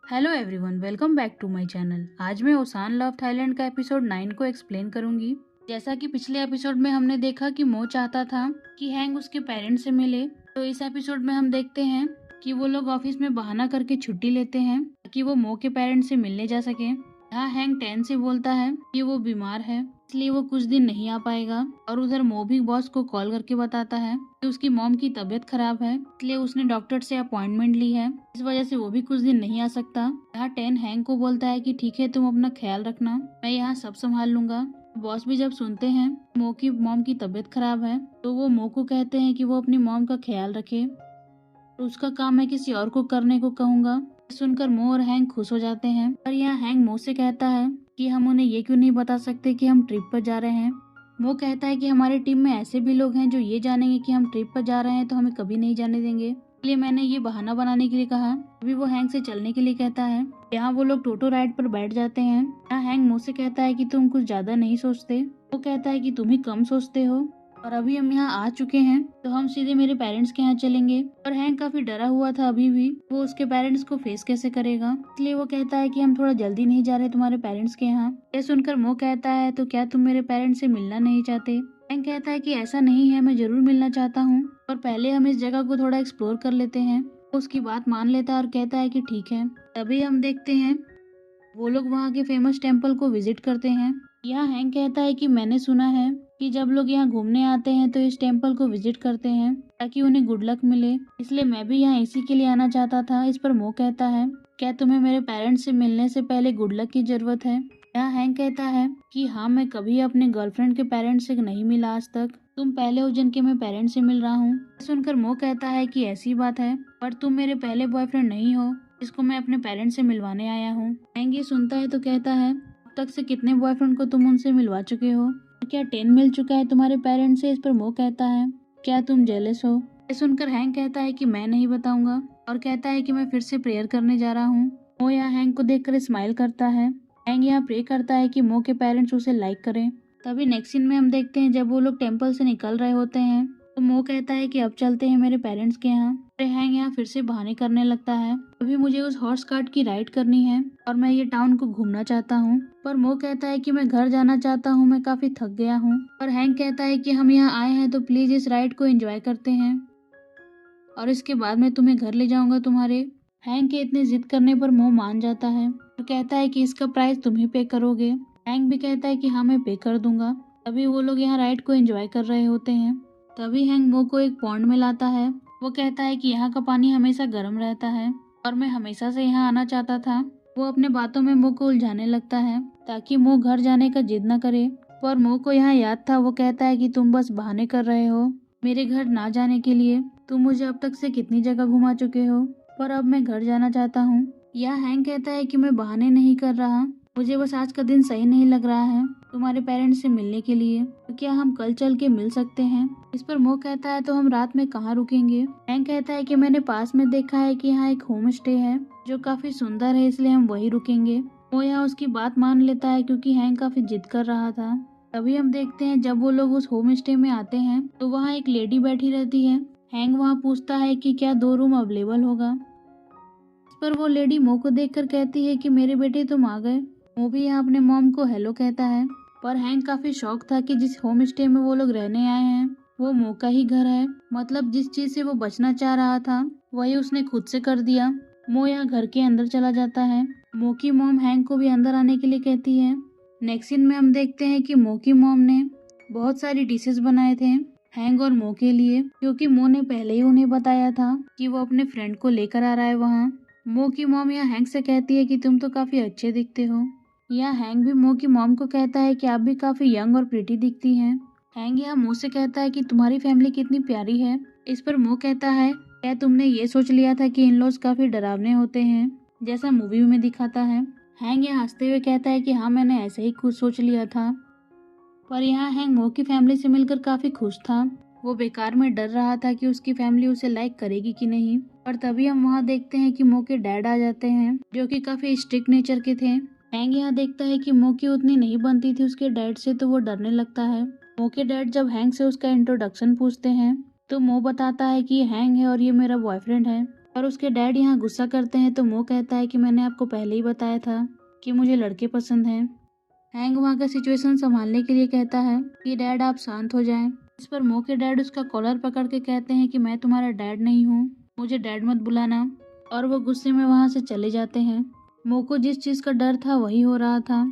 Hello everyone, welcome back to my channel. आज मैं ओसान लव थाईलैंड का एपिसोड 9 को एक्सप्लेन करूंगी। जैसा कि पिछले एपिसोड में हमने देखा कि मो चाहता था कि हैंग उसके पेरेंट्स से मिले, तो इस एपिसोड में हम देखते हैं कि वो लोग ऑफिस में बहाना करके छुट्टी लेते हैं ताकि वो मो के पेरेंट्स से मिलने जा सके। यहाँ हैंग टेन से बोलता है कि वो बीमार है, इसलिए वो कुछ दिन नहीं आ पाएगा, और उधर मो भी बॉस को कॉल करके बताता है कि उसकी मॉम की तबीयत खराब है, इसलिए उसने डॉक्टर से अपॉइंटमेंट ली है, इस वजह से वो भी कुछ दिन नहीं आ सकता। यहाँ टेन हैंग को बोलता है कि ठीक है, तुम अपना ख्याल रखना, मैं यहाँ सब संभाल लूंगा। बॉस भी जब सुनते हैं मो की मॉम की तबीयत खराब है, तो वो मो को कहते हैं कि वो अपनी मॉम का ख्याल रखे, तो उसका काम मैं किसी और को करने को कहूँगा। सुनकर मो और हैंग खुश हो जाते हैं, पर यहाँ हैंग मो से कहता है कि हम उन्हें ये क्यों नहीं बता सकते कि हम ट्रिप पर जा रहे हैं। मो कहता है कि हमारी टीम में ऐसे भी लोग हैं जो ये जानेंगे कि हम ट्रिप पर जा रहे हैं तो हमें कभी नहीं जाने देंगे, इसलिए मैंने ये बहाना बनाने के लिए कहा। अभी वो हैंग से चलने के लिए कहता है। यहाँ वो लोग टोटो राइड पर बैठ जाते हैं। यहाँ हैंग मो से कहता है कि तुम कुछ ज्यादा नहीं सोचते। वो कहता है कि तुम ही कम सोचते हो, और अभी हम यहाँ आ चुके हैं तो हम सीधे मेरे पेरेंट्स के यहाँ चलेंगे। और हैंग काफी डरा हुआ था, अभी भी वो उसके पेरेंट्स को फेस कैसे करेगा, इसलिए वो कहता है कि हम थोड़ा जल्दी नहीं जा रहे तुम्हारे पेरेंट्स के यहाँ। ये सुनकर मो कहता है, तो क्या तुम मेरे पेरेंट्स से मिलना नहीं चाहते। हैंग कहता है कि ऐसा नहीं है, मैं जरूर मिलना चाहता हूँ, पर पहले हम इस जगह को थोड़ा एक्सप्लोर कर लेते हैं। वो उसकी बात मान लेता है और कहता है कि ठीक है। तभी हम देखते हैं वो लोग वहाँ के फेमस टेम्पल को विजिट करते हैं। यहाँ हैंग कहता है कि मैंने सुना है कि जब लोग यहाँ घूमने आते हैं तो इस टेम्पल को विजिट करते हैं ताकि उन्हें गुड लक मिले, इसलिए मैं भी यहाँ इसी के लिए आना चाहता था। इस पर मो कहता है, क्या तुम्हें मेरे पेरेंट्स से मिलने से पहले गुड लक की जरूरत है। यहाँ हैंग कहता है कि हाँ, मैं कभी अपने गर्लफ्रेंड के पेरेंट्स से नहीं मिला आज तक, तुम पहले हो जिनके मैं पेरेंट्स से मिल रहा हूँ। सुनकर मो कहता है कि ऐसी बात है, पर तुम मेरे पहले बॉयफ्रेंड नहीं हो जिसको मैं अपने पेरेंट्स से मिलवाने आया हूँ। हैंग ये सुनता है तो कहता है, अब तक से कितने बॉयफ्रेंड को तुम उनसे मिलवा चुके हो, क्या 10 मिल चुका है तुम्हारे पेरेंट्स से। इस पर मो कहता है, क्या तुम जेलस हो। ये सुनकर हैंग कहता है कि मैं नहीं बताऊंगा, और कहता है कि मैं फिर से प्रेयर करने जा रहा हूँ। मो यहाँ हैंग को देखकर स्माइल करता है। हैंग यहाँ प्रे करता है कि मो के पेरेंट्स उसे लाइक करें। तभी नेक्स्ट सीन में हम देखते हैं जब वो लोग टेम्पल से निकल रहे होते हैं, तो मो कहता है कि अब चलते हैं मेरे पेरेंट्स के यहाँ। हैंग यहाँ फिर से बहाने करने लगता है, अभी मुझे उस हॉर्स कार्ट की राइड करनी है और मैं ये टाउन को घूमना चाहता हूँ। पर मो कहता है कि मैं घर जाना चाहता हूँ, मैं काफी थक गया हूँ। और हैंग कहता है कि हम यहाँ आए हैं तो प्लीज इस राइड को एंजॉय करते हैं, और इसके बाद मैं तुम्हें घर ले जाऊंगा तुम्हारे। हैंग के इतने जिद करने पर मो मान जाता है और कहता है कि इसका प्राइस तुम ही पे करोगे। हैंग भी कहता है कि हाँ, मैं पे कर दूंगा। तभी वो लोग यहाँ राइड को एंजॉय कर रहे होते हैं। तभी हैंग मो को एक पॉन्ड में लाता है। वो कहता है कि यहाँ का पानी हमेशा गर्म रहता है और मैं हमेशा से यहाँ आना चाहता था। वो अपने बातों में मो को उलझाने लगता है ताकि मो घर जाने का जिद न करे, पर मो को यहाँ याद था। वो कहता है कि तुम बस बहाने कर रहे हो मेरे घर ना जाने के लिए, तुम मुझे अब तक से कितनी जगह घुमा चुके हो, पर अब मैं घर जाना चाहता हूँ। यह हैंग कहता है कि मैं बहाने नहीं कर रहा, मुझे बस आज का दिन सही नहीं लग रहा है तुम्हारे पेरेंट्स से मिलने के लिए, तो क्या हम कल चल के मिल सकते हैं। इस पर मो कहता है, तो हम रात में कहाँ रुकेंगे। हैंग कहता है कि मैंने पास में देखा है कि यहाँ एक होम स्टे है जो काफी सुंदर है, इसलिए हम वही रुकेंगे। वो यहाँ उसकी बात मान लेता है क्योंकि हैंग काफी जिद कर रहा था। तभी हम देखते हैं जब वो लोग उस होम स्टे में आते हैं तो वहाँ एक लेडी बैठी रहती है। हैंग वहाँ पूछता है कि क्या 2 रूम अवेलेबल होगा। इस पर वो लेडी मो को देखकर कहती है कि मेरे बेटे तुम आ गए। मो भी यहाँ अपने मॉम को हेलो कहता है, पर हैंग काफी शौक था कि जिस होम स्टे में वो लोग रहने आए हैं वो मो का ही घर है, मतलब जिस चीज से वो बचना चाह रहा था वही उसने खुद से कर दिया। मो यहाँ घर के अंदर चला जाता है। मो की मॉम हैंग को भी अंदर आने के लिए कहती है। नेक्स्ट सीन में हम देखते हैं कि मो की मॉम ने बहुत सारी डिशेस बनाए थे हैंग और मो के लिए, क्योंकि मो ने पहले ही उन्हें बताया था कि वो अपने फ्रेंड को लेकर आ रहा है वहाँ। मो की मॉम यहाँ हैंग से कहती है कि तुम तो काफी अच्छे दिखते हो। यहाँ हैंग भी मो की मॉम को कहता है कि आप भी काफी यंग और प्रिटी दिखती हैं। हैंग यहाँ मो से कहता है कि तुम्हारी फैमिली कितनी प्यारी है। इस पर मो कहता है, क्या तुमने ये सोच लिया था कि इन लॉज काफी डरावने होते हैं जैसा मूवी में दिखाता है। हैंग यहाँ हंसते हुए कहता है कि हाँ, मैंने ऐसे ही खुद सोच लिया था। पर यहाँ हैंग मो की फैमिली से मिलकर काफी खुश था। वो बेकार में डर रहा था कि उसकी फैमिली उसे लाइक करेगी कि नहीं। और तभी हम वहाँ देखते हैं कि मो के डैड आ जाते हैं जो कि काफी स्ट्रिक्ट नेचर के थे। हैंग यहाँ देखता है कि मो की उतनी नहीं बनती थी उसके डैड से, तो वो डरने लगता है। मो के डैड जब हैंग से उसका इंट्रोडक्शन पूछते हैं तो मो बताता है कि ये हैंग है और ये मेरा बॉयफ्रेंड है। और उसके डैड यहाँ गुस्सा करते हैं तो मो कहता है कि मैंने आपको पहले ही बताया था कि मुझे लड़के पसंद हैं। हैंग वहाँ का सिचुएशन संभालने के लिए कहता है कि डैड आप शांत हो जाएं। इस पर मो के डैड उसका कॉलर पकड़ के कहते हैं कि मैं तुम्हारा डैड नहीं हूँ, मुझे डैड मत बुलाना, और वो गुस्से में वहाँ से चले जाते हैं। मो को जिस चीज़ का डर था वही हो रहा था,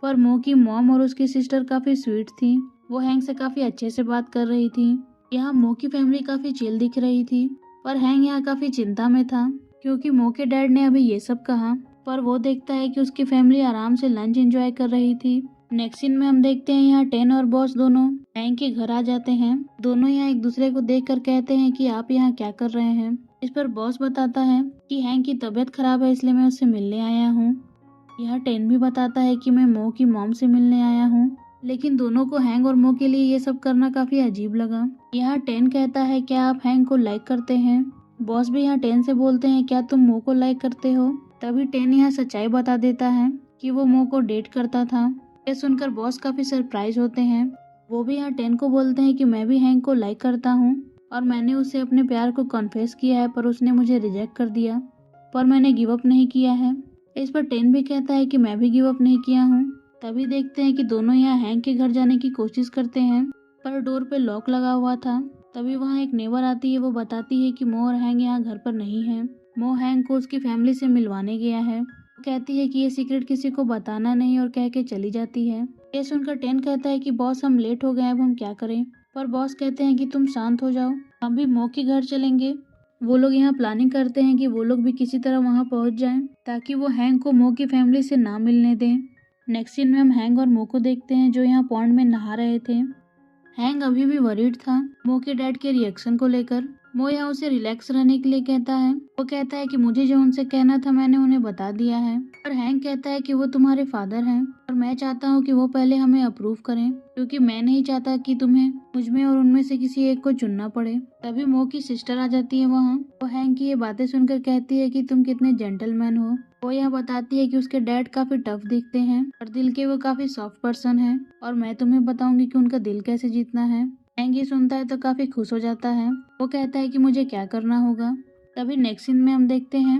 पर मो की मॉम और उसकी सिस्टर काफ़ी स्वीट थी, वो हैंग से काफ़ी अच्छे से बात कर रही थी। यहाँ मो की फैमिली काफ़ी चिल दिख रही थी, पर हैंग यहाँ काफ़ी चिंता में था क्योंकि मो के डैड ने अभी ये सब कहा, पर वो देखता है कि उसकी फैमिली आराम से लंच एंजॉय कर रही थी। नेक्स्ट सीन में हम देखते हैं यहाँ टेन और बॉस दोनों हैंग के घर आ जाते हैं। दोनों यहाँ एक दूसरे को देखकर कहते हैं कि आप यहाँ क्या कर रहे हैं। इस पर बॉस बताता है कि हैंग की तबीयत खराब है इसलिए मैं उससे मिलने आया हूँ। यहाँ टेन भी बताता है कि मैं मो की मॉम से मिलने आया हूँ, लेकिन दोनों को हैंग और मो के लिए ये सब करना काफी अजीब लगा। यहाँ टेन कहता है क्या आप हैंग को लाइक करते हैं। बॉस भी यहाँ टेन से बोलते हैं क्या तुम मो को लाइक करते हो। तभी टेन यहाँ सच्चाई बता देता है कि वो मो को डेट करता था। ये सुनकर बॉस काफी सरप्राइज होते हैं। वो भी यहाँ टेन को बोलते हैं कि मैं भी हैंग को लाइक करता हूँ और मैंने उसे अपने प्यार को कन्फेस किया है, पर उसने मुझे रिजेक्ट कर दिया, पर मैंने गिव अप नहीं किया है। इस पर टेन भी कहता है कि मैं भी गिव अप नहीं किया हूँ। तभी देखते हैं कि दोनों यहाँ हैंग के घर जाने की कोशिश करते हैं, पर डोर पे लॉक लगा हुआ था। तभी वहाँ एक नेबर आती है, वो बताती है कि मो और हैंग यहाँ घर पर नहीं है। मो हैंग को उसकी फैमिली से मिलवाने गया है। वो कहती है कि ये सीक्रेट किसी को बताना नहीं और कह के चली जाती है। ये सुनकर टेन कहता है कि बॉस हम लेट हो गए, अब हम क्या करें। पर बॉस कहते हैं कि तुम शांत हो जाओ, हम भी मो के घर चलेंगे। वो लोग यहाँ प्लानिंग करते हैं कि वो लोग भी किसी तरह वहाँ पहुँच जाएं ताकि वो हैंग को मो की फैमिली से ना मिलने दें। नेक्स्ट सीन में हम हैंग और मो को देखते हैं जो यहाँ पॉन्ड में नहा रहे थे। हैंग अभी भी वरीड था मो के डैड के रिएक्शन को लेकर। मो यहाँ उसे रिलैक्स रहने के लिए कहता है। वो कहता है कि मुझे जो उनसे कहना था मैंने उन्हें बता दिया है। और हैंग कहता है कि वो तुम्हारे फादर हैं और मैं चाहता हूँ कि वो पहले हमें अप्रूव करें क्योंकि मैं नहीं चाहता कि तुम्हें मुझमें और उनमें से किसी एक को चुनना पड़े। तभी मो की सिस्टर आ जाती है वहाँ। वो हैंग की ये बातें सुनकर कहती है कि तुम कितने जेंटलमैन हो। वो यह बताती है कि उसके डैड काफी टफ दिखते हैं और दिल के वो काफी सॉफ्ट पर्सन है और मैं तुम्हें बताऊंगी कि उनका दिल कैसे जीतना है। हैंग ये सुनता है तो काफी खुश हो जाता है। वो कहता है कि मुझे क्या करना होगा। तभी नेक्स्ट सीन में हम देखते हैं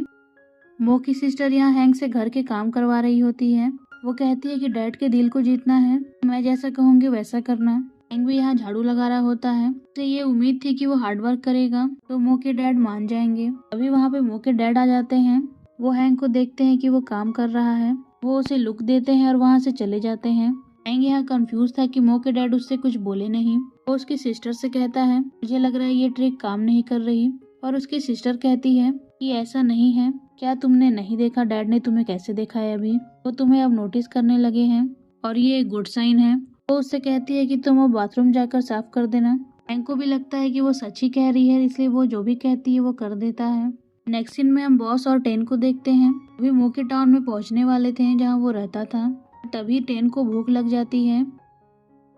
मो की सिस्टर यहाँ हैंग से घर के काम करवा रही होती है। वो कहती है कि डैड के दिल को जीतना है, मैं जैसा कहूँगी वैसा करना। हैंग भी यहाँ झाड़ू लगा रहा होता है। उसे ये उम्मीद थी कि वो हार्ड वर्क करेगा तो मो के डैड मान जाएंगे। अभी वहाँ पे मो के डैड आ जाते हैं। वो हैंग को देखते हैं कि वो काम कर रहा है, वो उसे लुक देते हैं और वहाँ से चले जाते हैं। हैंग यहाँ कंफ्यूज था कि मो के डैड उससे कुछ बोले नहीं। वो उसकी सिस्टर से कहता है मुझे लग रहा है ये ट्रिक काम नहीं कर रही, और उसकी सिस्टर कहती है कि ऐसा नहीं है, क्या तुमने नहीं देखा डैड ने तुम्हें कैसे देखा है, अभी वो तुम्हें अब नोटिस करने लगे हैं और ये एक गुड साइन है। वो उससे कहती है कि तुम अब बाथरूम जाकर साफ कर देना। हैंग को भी लगता है कि वो सच ही कह रही है, इसलिए वो जो भी कहती है वो कर देता है। नेक्स्ट सीन में हम बॉस और टेन को देखते हैं। अभी मोकी टाउन में पहुंचने वाले थे जहाँ वो रहता था। तभी टेन को भूख लग जाती है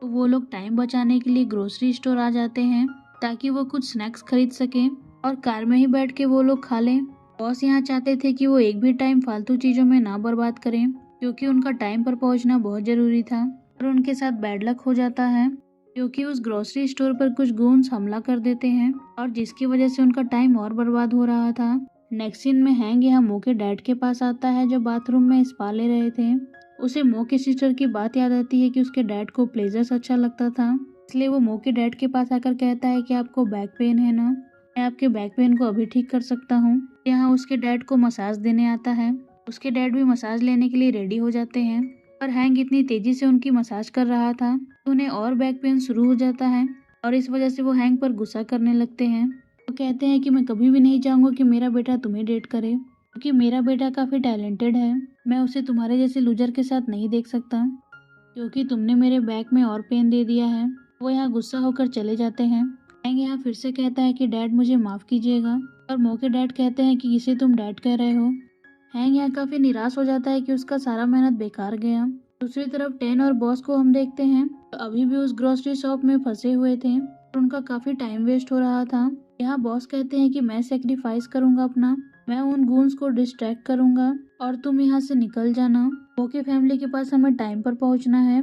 तो वो लोग टाइम बचाने के लिए ग्रोसरी स्टोर आ जाते हैं ताकि वो कुछ स्नैक्स खरीद सके और कार में ही बैठ के वो लोग खा लें। बॉस यहाँ चाहते थे कि वो एक भी टाइम फालतू चीज़ों में ना बर्बाद करें क्योंकि उनका टाइम पर पहुंचना बहुत ज़रूरी था। और उनके साथ बैड लक हो जाता है क्योंकि उस ग्रोसरी स्टोर पर कुछ गूंस हमला कर देते हैं और जिसकी वजह से उनका टाइम और बर्बाद हो रहा था। नेक्स्ट सीन में हैंग यहाँ मो के डैड के पास आता है जो बाथरूम में स्पा ले रहे थे। उसे मो की सिस्टर की बात याद आती है कि उसके डैड को प्लेजर्स अच्छा लगता था, इसलिए वो मो के डैड के पास आकर कहता है कि आपको बैक पेन है ना, मैं आपके बैक पेन को अभी ठीक कर सकता हूँ। यहाँ उसके डैड को मसाज देने आता है। उसके डैड भी मसाज लेने के लिए रेडी हो जाते हैं, पर हैंग इतनी तेजी से उनकी मसाज कर रहा था तो उन्हें और बैक पेन शुरू हो जाता है और इस वजह से वो हैंग पर गुस्सा करने लगते हैं। वो कहते हैं कि मैं कभी भी नहीं चाहूँगा कि मेरा बेटा तुम्हें डेट करे क्योंकि मेरा बेटा काफ़ी टैलेंटेड है, मैं उसे तुम्हारे जैसे लूजर के साथ नहीं देख सकता क्योंकि तुमने मेरे बैक में और पेन दे दिया है। वो यहाँ गुस्सा होकर चले जाते हैं। हैंग यहाँ फिर से कहता है कि डैड मुझे माफ़ कीजिएगा और मो के डैड कहते हैं कि इसे तुम डैड कह रहे हो। हैंग यहाँ काफ़ी निराश हो जाता है कि उसका सारा मेहनत बेकार गया। दूसरी तरफ टेन और बॉस को हम देखते हैं तो अभी भी उस ग्रोसरी शॉप में फंसे हुए थे और उनका काफ़ी टाइम वेस्ट हो रहा था। यहाँ बॉस कहते हैं कि मैं सेक्रीफाइस करूँगा अपना, मैं उन गूंस को डिस्ट्रैक्ट करूँगा और तुम यहाँ से निकल जाना। वो की फैमिली के पास हमें टाइम पर पहुँचना है,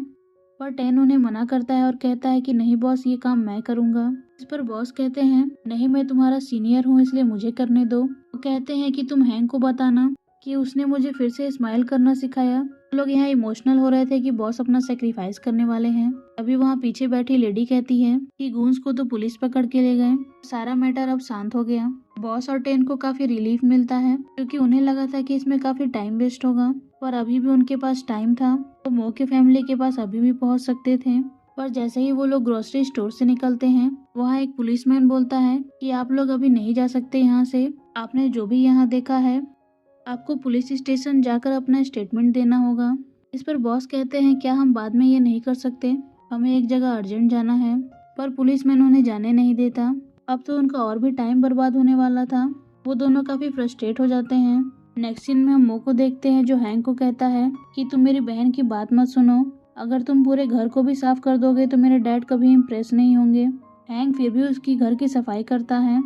पर टेन उन्हें मना करता है और कहता है कि नहीं बॉस, ये काम मैं करूँगा। इस पर बॉस कहते हैं नहीं, मैं तुम्हारा सीनियर हूँ इसलिए मुझे करने दो। वो कहते हैं कि तुम हैंक को बताना कि उसने मुझे फिर से स्माइल करना सिखाया। लोग यहाँ इमोशनल हो रहे थे कि बॉस अपना सेक्रीफाइस करने वाले हैं। अभी वहाँ पीछे बैठी लेडी कहती है कि गूंज को तो पुलिस पकड़ के ले गए। सारा मैटर अब शांत हो गया। बॉस और टेन को काफी रिलीफ मिलता है क्योंकि उन्हें लगा था कि इसमें काफी टाइम वेस्ट होगा, पर अभी भी उनके पास टाइम था। वो मो के फैमिली के पास अभी भी पहुंच सकते थे। पर जैसे ही वो लोग ग्रोसरी स्टोर से निकलते हैं, वहाँ एक पुलिसमैन बोलता है कि आप लोग अभी नहीं जा सकते यहाँ से। आपने जो भी यहाँ देखा है, आपको पुलिस स्टेशन जाकर अपना स्टेटमेंट देना होगा। इस पर बॉस कहते हैं क्या हम बाद में ये नहीं कर सकते, हमें एक जगह अर्जेंट जाना है। पर पुलिसमैन उन्हें जाने नहीं देता। अब तो उनका और भी टाइम बर्बाद होने वाला था। वो दोनों काफी फ्रस्ट्रेट हो जाते हैं। नेक्स्ट सीन में हम मो को देखते हैं जो हैंक को कहता है कि तुम मेरी बहन की बात मत सुनो, अगर तुम पूरे घर को भी साफ कर दोगे तो मेरे डैड कभी इम्प्रेस नहीं होंगे। हैंक फिर भी उसकी घर की सफाई करता है।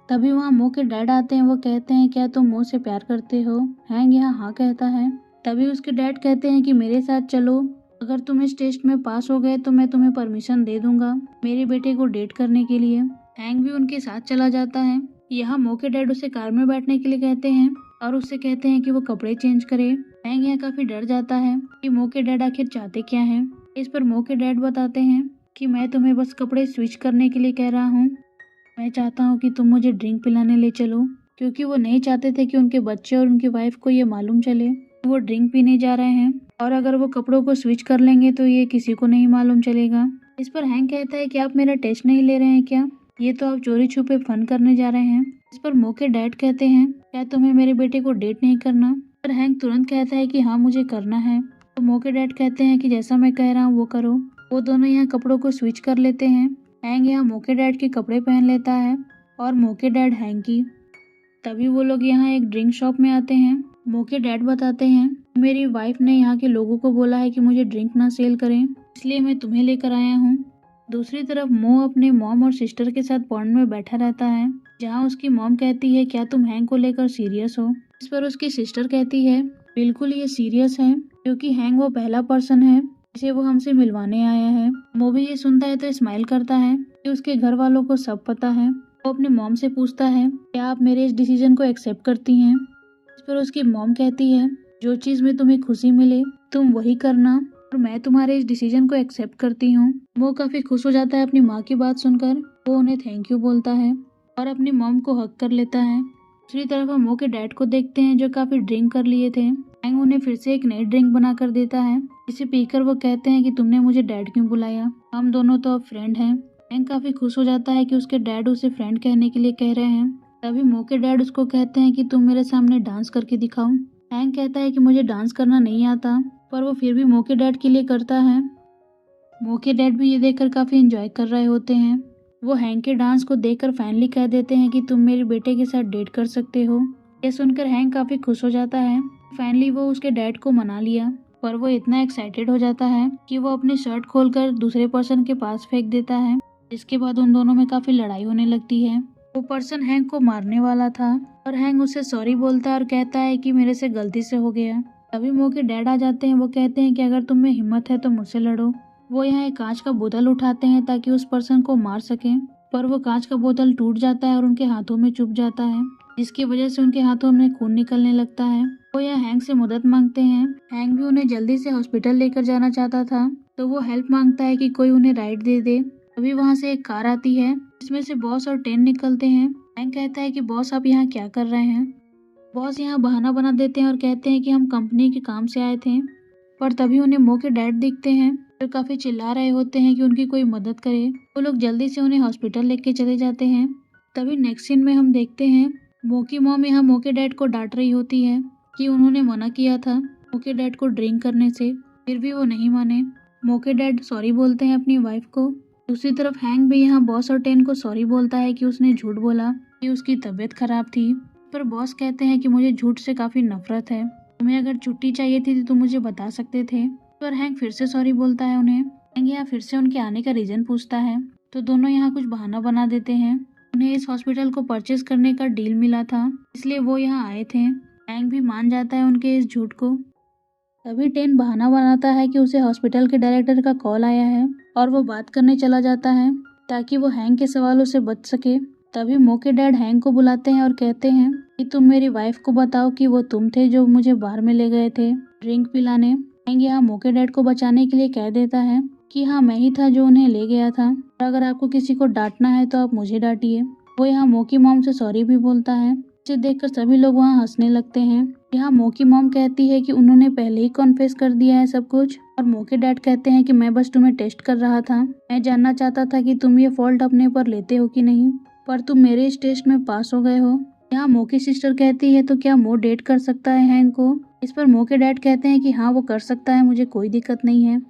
तभी वहाँ मो के डैड आते हैं। वो कहते हैं क्या तुम मो से प्यार करते हो? हैंक यहाँ हाँ कहता है। तभी उसके डैड कहते हैं कि मेरे साथ चलो, अगर तुम इस टेस्ट में पास हो गए तो मैं तुम्हें परमिशन दे दूंगा मेरे बेटे को डेट करने के लिए। हैंक भी उनके साथ चला जाता है। यहाँ मो के डैड उसे कार में बैठने के लिए कहते हैं और उससे कहते हैं कि वो कपड़े चेंज करे। हैंक यहाँ काफी डर जाता है कि मो के डैड आखिर चाहते क्या हैं। इस पर मो के डैड बताते हैं कि मैं तुम्हें बस कपड़े स्विच करने के लिए कह रहा हूँ, मैं चाहता हूँ कि तुम मुझे ड्रिंक पिलाने ले चलो, क्योंकि वो नहीं चाहते थे कि उनके बच्चे और उनकी वाइफ को ये मालूम चले वो ड्रिंक पीने जा रहे हैं, और अगर वो कपड़ों को स्विच कर लेंगे तो ये किसी को नहीं मालूम चलेगा। इस पर हैंक कहता है कि आप मेरा टेस्ट नहीं ले रहे हैं क्या, ये तो आप चोरी छुपे फन करने जा रहे हैं। इस पर मो के डैड कहते हैं क्या तुम्हें मेरे बेटे को डेट नहीं करना? पर हैंक तुरंत कहता है कि हाँ मुझे करना है। तो मो के डैड कहते हैं कि जैसा मैं कह रहा हूँ वो करो। वो दोनों यहाँ कपड़ों को स्विच कर लेते हैं। हैंक यहाँ मो के डैड के कपड़े पहन लेता है और मो के डैड हैंक की। तभी वो लोग यहाँ एक ड्रिंक शॉप में आते हैं। मो के डैड बताते हैं मेरी वाइफ ने यहाँ के लोगों को बोला है कि मुझे ड्रिंक ना सेल करें, इसलिए मैं तुम्हें लेकर आया हूँ। दूसरी तरफ मो अपने मॉम और सिस्टर के साथ पॉन्ड में बैठा रहता है, जहाँ उसकी मॉम कहती है क्या तुम हैंक को लेकर सीरियस हो? इस पर उसकी सिस्टर कहती है बिल्कुल ये सीरियस है, क्योंकि हैंक वो पहला पर्सन है जिसे वो हमसे मिलवाने आया है। मो भी ये सुनता है तो स्माइल करता है कि उसके घर वालों को सब पता है। वो अपने मॉम से पूछता है क्या आप मेरे इस डिसीजन को एक्सेप्ट करती हैं? इस पर उसकी मॉम कहती है जो चीज में तुम्हें खुशी मिले तुम वही करना, और मैं तुम्हारे इस डिसीजन को एक्सेप्ट करती हूँ। वो काफी खुश हो जाता है अपनी माँ की बात सुनकर। वो उन्हें थैंक यू बोलता है और अपनी मॉम को हक कर लेता है। दूसरी तरफ हम मो के डैड को देखते हैं जो काफी ड्रिंक कर लिए थे। हैंक उन्हें फिर से एक नई ड्रिंक बना कर देता है, जिसे पीकर वो कहते हैं कि तुमने मुझे डैड क्यों बुलाया, हम दोनों तो अब फ्रेंड हैं। हैंक काफी खुश हो जाता है कि उसके डैड उसे फ्रेंड कहने के लिए कह रहे हैं। तभी मो के डैड उसको कहते हैं कि तुम मेरे सामने डांस करके दिखाओ। हैंक कहता है कि मुझे डांस करना नहीं आता, पर वो फिर भी मो के डैड के लिए करता है। मो के डैड भी ये देखकर काफी एंजॉय कर रहे होते हैं। वो हैंक के डांस को देखकर फाइनली कह देते हैं कि तुम मेरे बेटे के साथ डेट कर सकते हो। ये सुनकर हैंक काफी खुश हो जाता है। फाइनली वो उसके डैड को मना लिया, पर वो इतना एक्साइटेड हो जाता है कि वो अपनी शर्ट खोलकर दूसरे पर्सन के पास फेंक देता है, जिसके बाद उन दोनों में काफी लड़ाई होने लगती है। वो पर्सन हैंक को मारने वाला था और हैंक उससे सॉरी बोलता है और कहता है कि मेरे से गलती से हो गया। तभी मो के डैड आ जाते हैं। वो कहते हैं कि अगर तुम में हिम्मत है तो मुझसे लड़ो। वो यहाँ एक कांच का बोतल उठाते हैं ताकि उस पर्सन को मार सकें, पर वो कांच का बोतल टूट जाता है और उनके हाथों में चुभ जाता है, जिसकी वजह से उनके हाथों में खून निकलने लगता है। वो यहाँ हैंक से मदद मांगते हैं। हैंक भी उन्हें जल्दी से हॉस्पिटल लेकर जाना चाहता था, तो वो हेल्प मांगता है कि कोई उन्हें राइड दे दे। तभी वहाँ से एक कार आती है, जिसमें से बॉस और टेन निकलते हैं। हैंक कहता है कि बॉस आप यहाँ क्या कर रहे हैं? बॉस यहाँ बहाना बना देते हैं और कहते हैं कि हम कंपनी के काम से आए थे। पर तभी उन्हें मो के डैड दिखते हैं जो काफी चिल्ला रहे होते हैं कि उनकी कोई मदद करे। वो लोग जल्दी से उन्हें हॉस्पिटल लेके चले जाते हैं। तभी नेक्स्ट सीन में हम देखते हैं मो की मॉम यहाँ मो के डैड को डांट रही होती है कि उन्होंने मना किया था मो के डैड को ड्रिंक करने से, फिर भी वो नहीं माने। मो के डैड सॉरी बोलते हैं अपनी वाइफ को। दूसरी तरफ हैंक भी यहाँ बॉस और टेन को सॉरी बोलता है कि उसने झूठ बोला कि उसकी तबीयत खराब थी। पर बॉस कहते हैं कि मुझे झूठ से काफी नफरत है, तुम्हें अगर छुट्टी चाहिए थी तो मुझे बता सकते थे। पर हैंक फिर से सॉरी बोलता है उन्हें। हैंक यहाँ फिर से उनके आने का रीजन पूछता है, तो दोनों यहाँ कुछ बहाना बना देते हैं। उन्हें इस हॉस्पिटल को परचेज करने का डील मिला था, इसलिए वो यहाँ आए थे। हैंक भी मान जाता है उनके इस झूठ को। तभी टेन बहाना बनाता है कि उसे हॉस्पिटल के डायरेक्टर का कॉल आया है और वो बात करने चला जाता है। ताकि वो हैंक के सवालों से बच सके। तभी मो के डैड हैंक को बुलाते हैं और कहते हैं कि तुम मेरी वाइफ को बताओ कि वो तुम थे जो मुझे बाहर में ले गए थे ड्रिंक पिलाने। हैंक यहाँ मो के डैड को बचाने के लिए कह देता है कि हाँ मैं ही था जो उन्हें ले गया था, और अगर आपको किसी को डांटना है तो आप मुझे डांटिए। वो यहाँ मो की मॉम से सॉरी भी बोलता है, जिसे देखकर सभी लोग वहाँ हंसने लगते हैं। यहाँ मो की मॉम कहती है कि उन्होंने पहले ही कॉन्फेस कर दिया है सब कुछ, और मो के डैड कहते हैं कि मैं बस तुम्हें टेस्ट कर रहा था, मैं जानना चाहता था कि तुम ये फॉल्ट अपने पर लेते हो कि नहीं, पर तुम मेरे इस टेस्ट में पास हो गए हो। यहाँ मो की सिस्टर कहती है तो क्या मो डेट कर सकता है हैंक को। इस पर मो के डैड कहते हैं कि हाँ वो कर सकता है, मुझे कोई दिक्कत नहीं है।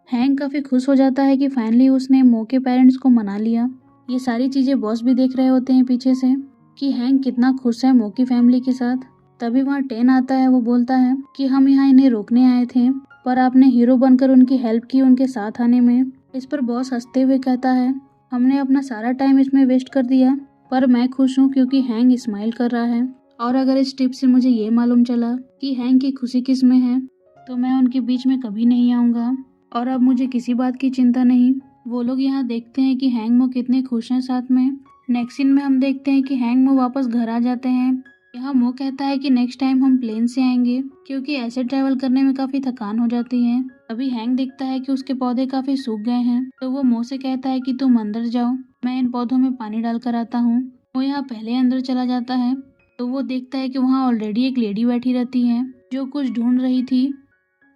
हैंक काफी खुश हो जाता है कि फाइनली उसने मो के पेरेंट्स को मना लिया। ये सारी चीजें बॉस भी देख रहे होते हैं पीछे से कि हैंक कितना खुश है मो की फैमिली के साथ। तभी वहाँ टेन आता है, वो बोलता है कि हम यहाँ इन्हें रोकने आए थे, पर आपने हीरो बनकर उनकी हेल्प की उनके साथ आने में। इस पर बॉस हंसते हुए कहता है हमने अपना सारा टाइम इसमें वेस्ट कर दिया, पर मैं खुश हूँ क्योंकि हैंक स्माइल कर रहा है, और अगर इस टिप से मुझे ये मालूम चला कि हैंक की खुशी किस में है तो मैं उनके बीच में कभी नहीं आऊँगा, और अब मुझे किसी बात की चिंता नहीं। वो लोग यहाँ देखते हैं कि हैंक मो कितने खुश हैं साथ में। नेक्स्ट सीन में हम देखते हैं कि हैंक मो वापस घर आ जाते हैं। यहाँ मो कहता है कि नेक्स्ट टाइम हम प्लेन से आएंगे क्योंकि ऐसे ट्रैवल करने में काफी थकान हो जाती है। अभी हैंक देखता है कि उसके पौधे काफी सूख गए हैं, तो वो मो से कहता है कि तुम अंदर जाओ, मैं इन पौधों में पानी डालकर आता हूँ। वो यहाँ पहले अंदर चला जाता है तो वो देखता है कि वहाँ ऑलरेडी एक लेडी बैठी रहती है जो कुछ ढूंढ रही थी,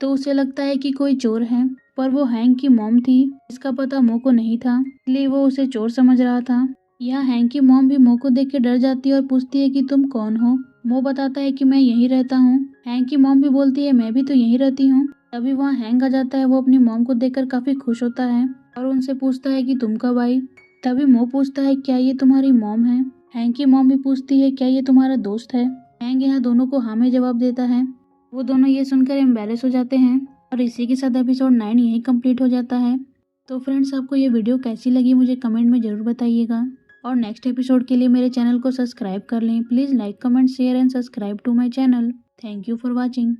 तो उसे लगता है कि कोई चोर है, पर वो हैंक की मॉम थी। इसका पता मो को नहीं था, इसलिए वो उसे चोर समझ रहा था। यहाँ हैंक की मॉम भी मो को देख के डर जाती है और पूछती है कि तुम कौन हो। मो बताता है कि मैं यहीं रहता हूँ। हैंक की मॉम भी बोलती है मैं भी तो यहीं रहती हूँ। तभी वहाँ हैंक आ जाता है, वो अपनी मॉम को देखकर काफी खुश होता है और उनसे पूछता है कि तुम कब आई। तभी मो पूछता है क्या ये तुम्हारी मॉम है। हैंक की मॉम भी पूछती है क्या ये तुम्हारा दोस्त है। हैंक यहाँ दोनों को हाँ में जवाब देता है। वो दोनों ये सुनकर एम्बैरेस हो जाते हैं, और इसी के साथ एपिसोड 9 यहीं कंप्लीट हो जाता है। तो फ्रेंड्स आपको ये वीडियो कैसी लगी मुझे कमेंट में ज़रूर बताइएगा, और नेक्स्ट एपिसोड के लिए मेरे चैनल को सब्सक्राइब कर लें। Please like comment share and subscribe to my channel. Thank you for watching.